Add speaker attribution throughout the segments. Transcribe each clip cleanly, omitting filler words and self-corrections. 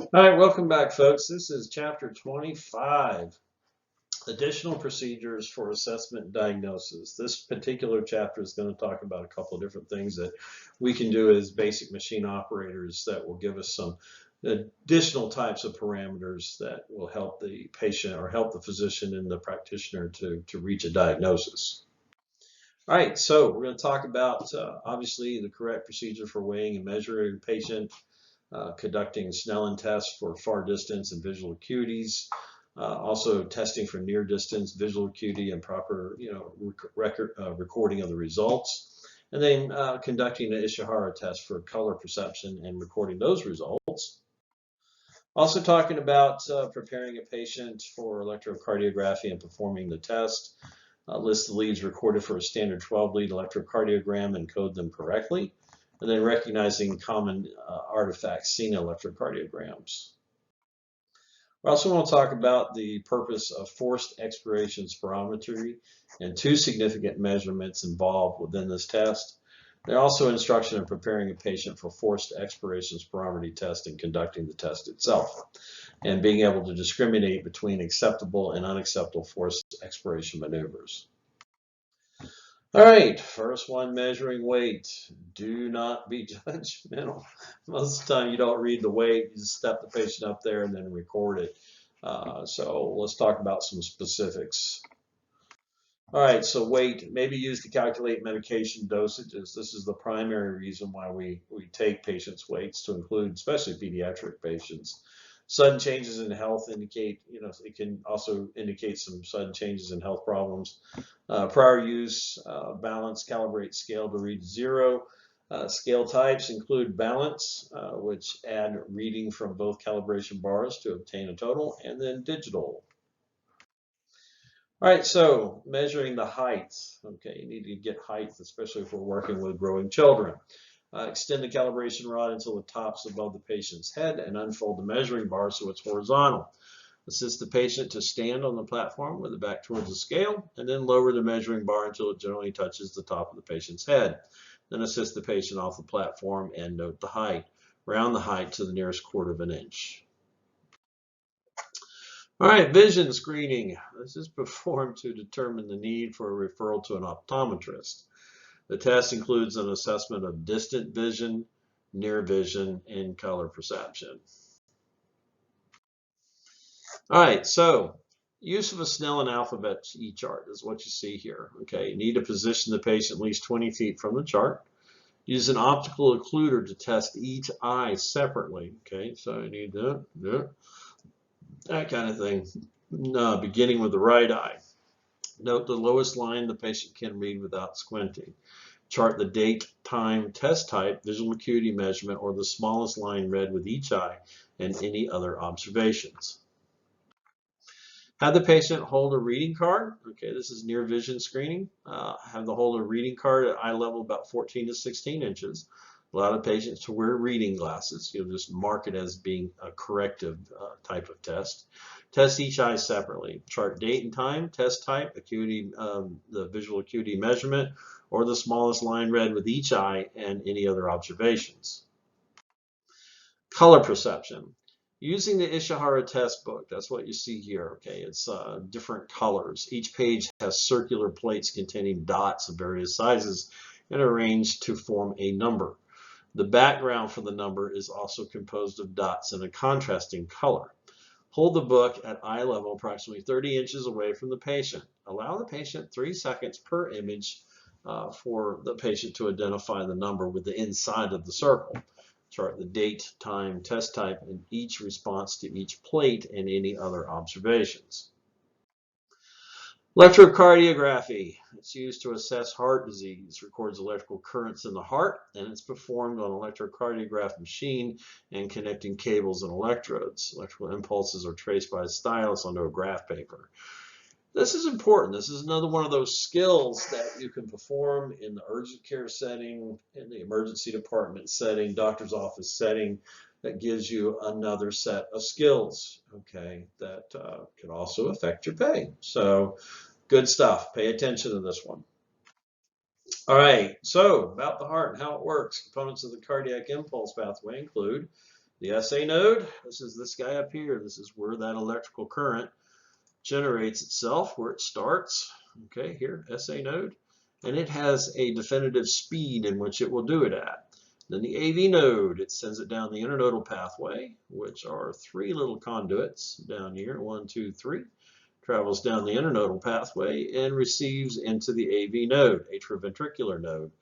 Speaker 1: All right, welcome back, folks. This is chapter 25, additional procedures for assessment and diagnosis. This particular chapter is going to talk about a couple of different things that we can do as basic machine operators that will give us some additional types of parameters that will help the patient or help the physician and the practitioner to reach a diagnosis. All right, so we're going to talk about obviously the correct procedure for weighing and measuring a patient, conducting Snellen tests for far distance and visual acuities, also testing for near distance visual acuity and proper, recording of the results, and then conducting the Ishihara test for color perception and recording those results. Also talking about preparing a patient for electrocardiography and performing the test. List the leads recorded for a standard 12-lead electrocardiogram and code them correctly, and then recognizing common artifacts seen in electrocardiograms. We also want to talk about the purpose of forced expiration spirometry and two significant measurements involved within this test. There's also instruction in preparing a patient for forced expiration spirometry test and conducting the test itself, and being able to discriminate between acceptable and unacceptable forced expiration maneuvers. All right, first one, measuring weight. Do not be judgmental. Most of the time you don't read the weight, you just step the patient up there and then record it. So let's talk about some specifics. All right, so weight may be used to calculate medication dosages. This is the primary reason why we take patients' weights, to include especially pediatric patients. Sudden changes in health indicate, it can also indicate some sudden changes in health problems. Prior use, balance, calibrate scale to read 0. Scale types include balance, which add reading from both calibration bars to obtain a total, and then digital. All right, so measuring the height. Okay, you need to get height, especially if we're working with growing children. Extend the calibration rod until the top's above the patient's head and unfold the measuring bar so it's horizontal. Assist the patient to stand on the platform with the back towards the scale, and then lower the measuring bar until it generally touches the top of the patient's head. Then assist the patient off the platform and note the height. Round the height to the nearest 1/4 inch. All right, vision screening. This is performed to determine the need for a referral to an optometrist. The test includes an assessment of distant vision, near vision, and color perception. All right, so use of a Snellen alphabet E-chart is what you see here. Okay, you need to position the patient at least 20 feet from the chart. Use an optical occluder to test each eye separately. Okay, so you need that kind of thing. Beginning with the right eye. Note the lowest line the patient can read without squinting. Chart the date, time, test type, visual acuity measurement, or the smallest line read with each eye, and any other observations. Have the patient hold a reading card. Okay, this is near vision screening. Have the hold a reading card at eye level about 14 to 16 inches. Allow the patient to wear reading glasses. You'll just mark it as being a corrective type of test. Test each eye separately. Chart date and time, test type, acuity, the visual acuity measurement, or the smallest line read with each eye, and any other observations. Color perception. Using the Ishihara test book, that's what you see here. Okay, it's different colors. Each page has circular plates containing dots of various sizes and arranged to form a number. The background for the number is also composed of dots in a contrasting color. Hold the book at eye level approximately 30 inches away from the patient. Allow the patient 3 seconds per image for the patient to identify the number with the inside of the circle. Chart the date, time, test type, and each response to each plate and any other observations. Electrocardiography. It's used to assess heart disease, records electrical currents in the heart, and it's performed on an electrocardiograph machine and connecting cables and electrodes. Electrical impulses are traced by a stylus onto a graph paper. This is important. This is another one of those skills that you can perform in the urgent care setting, in the emergency department setting, doctor's office setting. That gives you another set of skills, okay, that can also affect your pay. So good stuff. Pay attention to this one. All right, so about the heart and how it works. Components of the cardiac impulse pathway include The SA node, this is this guy up here. This is where that electrical current generates itself, where it starts. Okay, here, SA node. And it has a definitive speed in which it will do it at. Then the AV node, it sends it down the internodal pathway, which are 3 little conduits down here, 1, 2, 3. Travels down the internodal pathway and receives into the AV node, atrioventricular node.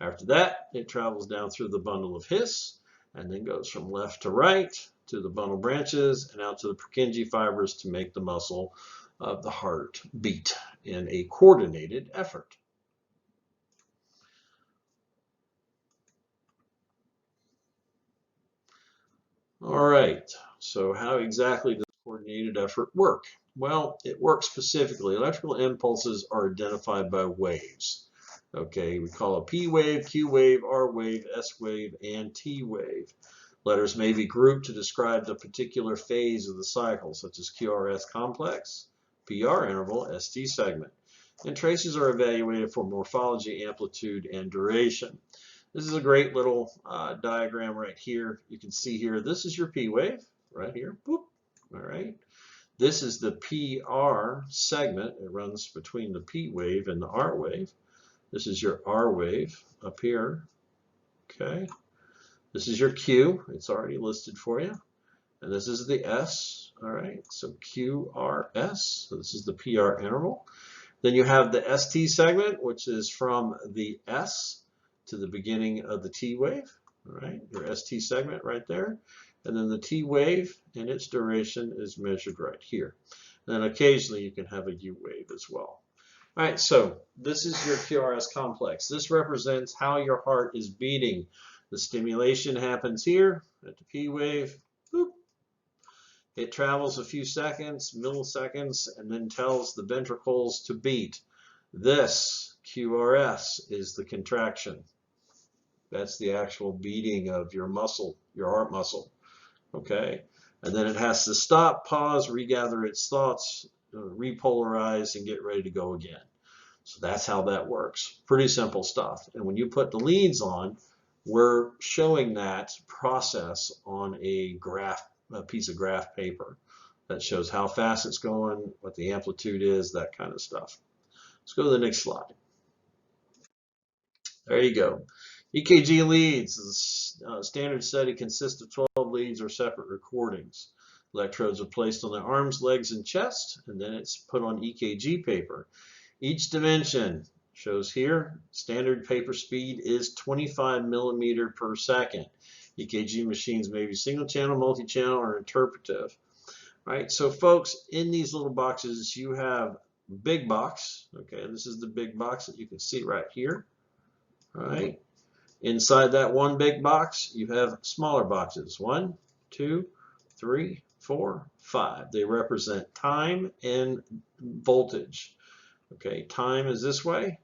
Speaker 1: After that, it travels down through the bundle of His and then goes from left to right to the bundle branches and out to the Purkinje fibers to make the muscle of the heart beat in a coordinated effort. All right, so how exactly does coordinated effort work? Well, it works specifically. Electrical impulses are identified by waves. Okay, we call it P wave, Q wave, R wave, S wave, and T wave. Letters may be grouped to describe the particular phase of the cycle, such as QRS complex, PR interval, ST segment. And traces are evaluated for morphology, amplitude, and duration. This is a great little diagram right here. You can see here, this is your P wave right here. Boop. All right. This is the PR segment. It runs between the P wave and the R wave. This is your R wave up here. Okay. This is your Q. It's already listed for you. And this is the S. All right. So QRS. So this is the PR interval. Then you have the ST segment, which is from the S to the beginning of the T wave, all right, your ST segment right there. And then the T wave and its duration is measured right here. And then occasionally you can have a U wave as well. All right, so this is your QRS complex. This represents how your heart is beating. The stimulation happens here at the P wave. Boop. It travels a few seconds, milliseconds, and then tells the ventricles to beat. This QRS is the contraction. That's the actual beating of your muscle, your heart muscle, okay? And then it has to stop, pause, regather its thoughts, repolarize, and get ready to go again. So that's how that works. Pretty simple stuff. And when you put the leads on, we're showing that process on a graph, a piece of graph paper that shows how fast it's going, what the amplitude is, that kind of stuff. Let's go to the next slide. There you go. EKG leads. A standard study consists of 12 leads or separate recordings. Electrodes are placed on the arms, legs, and chest, and then it's put on EKG paper. Each dimension shows here, standard paper speed is 25 millimeter per second. EKG machines may be single channel, multi-channel, or interpretive. All right, so folks, in these little boxes, you have big box. Okay, this is the big box that you can see right here. All right. Inside that one big box, you have smaller boxes. 1, 2, 3, 4, 5. They represent time and voltage. Okay, time is this way.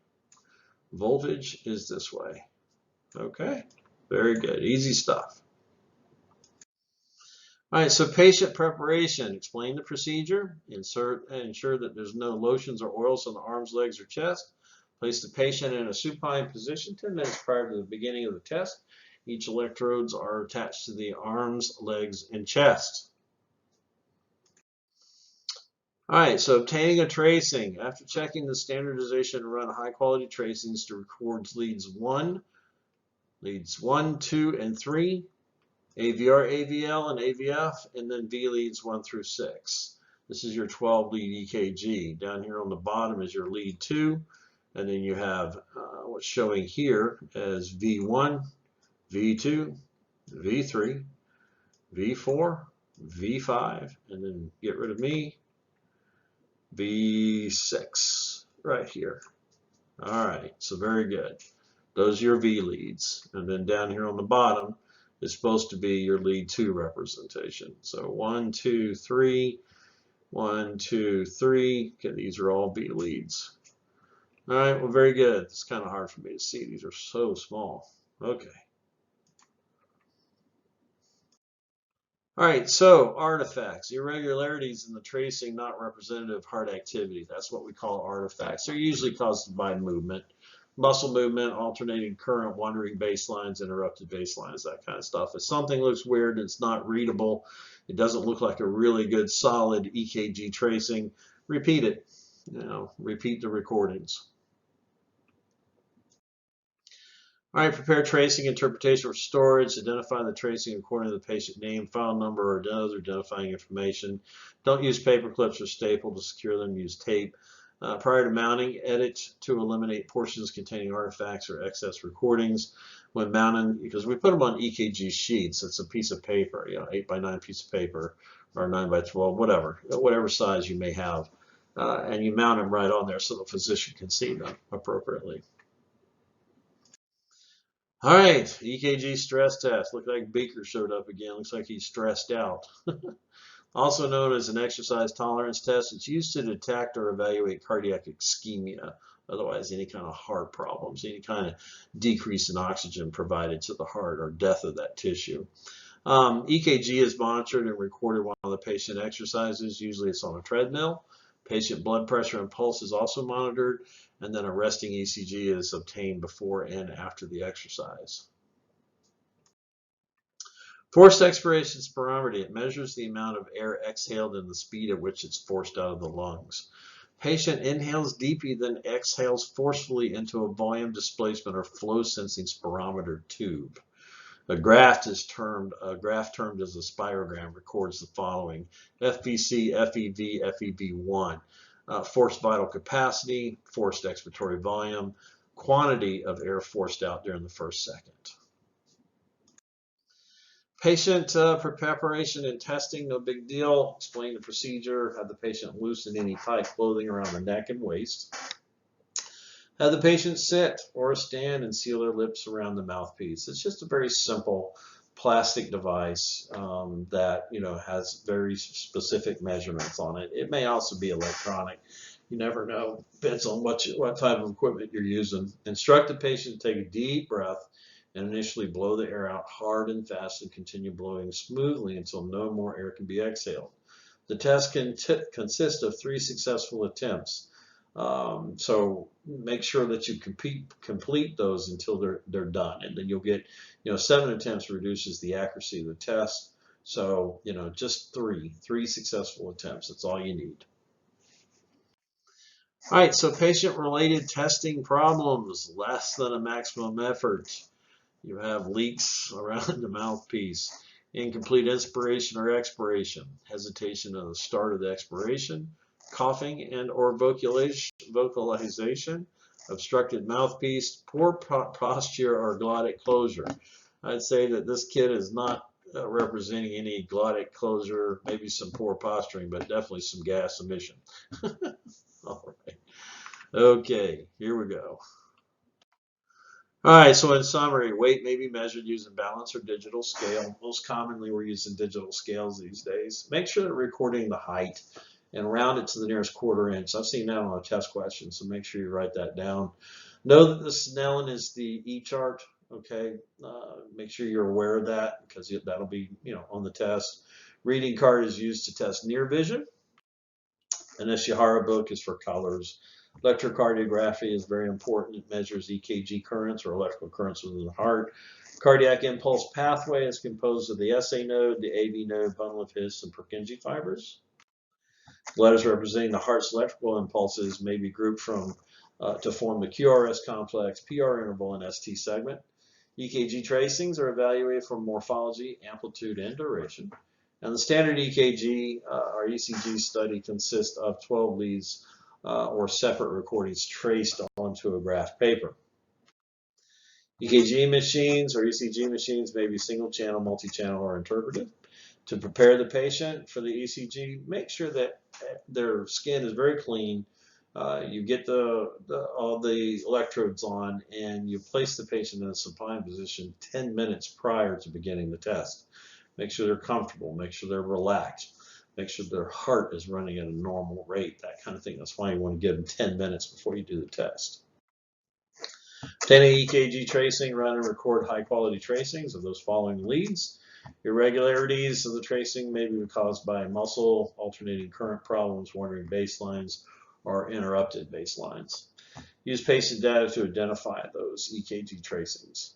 Speaker 1: Voltage is this way. Okay, very good. Easy stuff. All right, so patient preparation. Explain the procedure. Insert and ensure that there's no lotions or oils on the arms, legs, or chest. Place the patient in a supine position 10 minutes prior to the beginning of the test. Each electrodes are attached to the arms, legs, and chest. All right, so obtaining a tracing. After checking the standardization, run high-quality tracings to record leads 1, 2, and 3, AVR, AVL, and AVF, and then V leads 1 through 6. This is your 12-lead EKG. Down here on the bottom is your lead 2. And then you have what's showing here as V1, V2, V3, V4, V5, and then get rid of me, V6 right here. All right, so very good. Those are your V leads. And then down here on the bottom is supposed to be your lead 2 representation. So 1, 2, 3, 1, 2, 3. Okay, these are all V leads. All right, well, very good. It's kind of hard for me to see. These are so small. Okay. All right, so artifacts, irregularities in the tracing not representative of heart activity. That's what we call artifacts. They're usually caused by movement. muscle movement, alternating current, wandering baselines, interrupted baselines, that kind of stuff. If something looks weird and it's not readable, it doesn't look like a really good solid EKG tracing, repeat it. Repeat the recordings. All right, prepare tracing interpretation for storage. Identify the tracing according to the patient name, file number, or other identifying information. Don't use paper clips or staple to secure them. Use tape. Prior to mounting, edit to eliminate portions containing artifacts or excess recordings. When mounting, because we put them on EKG sheets, it's a piece of paper, 8x9 piece of paper, or 9x12, whatever size you may have. And you mount them right on there so the physician can see them appropriately. All right, EKG stress test. Looked like Baker showed up again. Looks like he's stressed out. Also known as an exercise tolerance test, it's used to detect or evaluate cardiac ischemia, otherwise any kind of heart problems, any kind of decrease in oxygen provided to the heart or death of that tissue. EKG is monitored and recorded while the patient exercises. Usually it's on a treadmill. Patient blood pressure and pulse is also monitored, and then a resting ECG is obtained before and after the exercise. Forced expiration spirometry. It measures the amount of air exhaled and the speed at which it's forced out of the lungs. Patient inhales deeply, then exhales forcefully into a volume displacement or flow sensing spirometer tube. A graph termed as a spirogram records the following: FVC, FEV, FEV1, forced vital capacity, forced expiratory volume, quantity of air forced out during the first second. Patient preparation and testing, no big deal. Explain the procedure, have the patient loosen any tight clothing around the neck and waist. Have the patient sit or stand and seal their lips around the mouthpiece. It's just a very simple plastic device that has very specific measurements on it. It may also be electronic. You never know. Depends on what type of equipment you're using. Instruct the patient to take a deep breath and initially blow the air out hard and fast and continue blowing smoothly until no more air can be exhaled. The test can consist of 3 successful attempts. So make sure that you complete those until they're done, and then you'll get 7 attempts reduces the accuracy of the test. So just three successful attempts. That's all you need. All right, so patient-related testing problems, less than a maximum effort. You have leaks around the mouthpiece, incomplete inspiration or expiration, hesitation at the start of the expiration, coughing and or vocalization, obstructed mouthpiece, poor posture or glottic closure. I'd say that this kid is not representing any glottic closure, maybe some poor posturing, but definitely some gas emission. All right. Okay, here we go. All right, so in summary, weight may be measured using balance or digital scale. Most commonly, we're using digital scales these days. Make sure that recording the height and round it to the nearest quarter inch. I've seen that on a test question, so make sure you write that down. Know that the Snellen is the E-chart, okay? Make sure you're aware of that because that'll be, on the test. Reading card is used to test near vision. An Ishihara book is for colors. Electrocardiography is very important. It measures EKG currents or electrical currents within the heart. Cardiac impulse pathway is composed of the SA node, the AV node, bundle of His, and Purkinje fibers. Letters representing the heart's electrical impulses may be grouped to form the QRS complex, PR interval, and ST segment. EKG tracings are evaluated for morphology, amplitude, and duration. And the standard EKG, our ECG study, consists of 12 leads or separate recordings traced onto a graph paper. EKG machines or ECG machines may be single channel, multi-channel, or interpretive. To prepare the patient for the ECG, make sure that their skin is very clean. You get all the electrodes on, and you place the patient in a supine position 10 minutes prior to beginning the test. Make sure they're comfortable. Make sure they're relaxed. Make sure their heart is running at a normal rate, that kind of thing. That's why you want to give them 10 minutes before you do the test. Obtaining EKG tracing, run and record high-quality tracings of those following leads. Irregularities of the tracing may be caused by muscle, alternating current problems, wandering baselines, or interrupted baselines. Use patient data to identify those EKG tracings.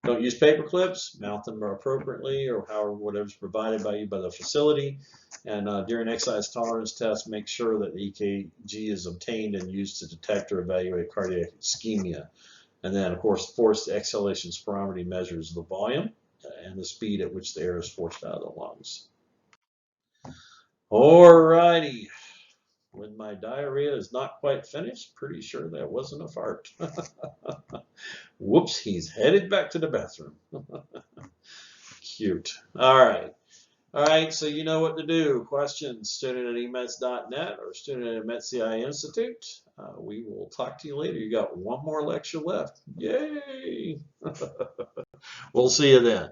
Speaker 1: Don't use paper clips. Mount them appropriately, or however, whatever's provided by you by the facility. And during exercise tolerance tests, make sure that the EKG is obtained and used to detect or evaluate cardiac ischemia. And then, of course, forced exhalation spirometry measures the volume and the speed at which the air is forced out of the lungs. Alrighty. When my diarrhea is not quite finished, pretty sure that wasn't a fart. Whoops, he's headed back to the bathroom. Cute. All right. All right, so you know what to do. Questions, student at emets.net or student at MetCI Institute. We will talk to you later. You got one more lecture left. Yay! We'll see you then.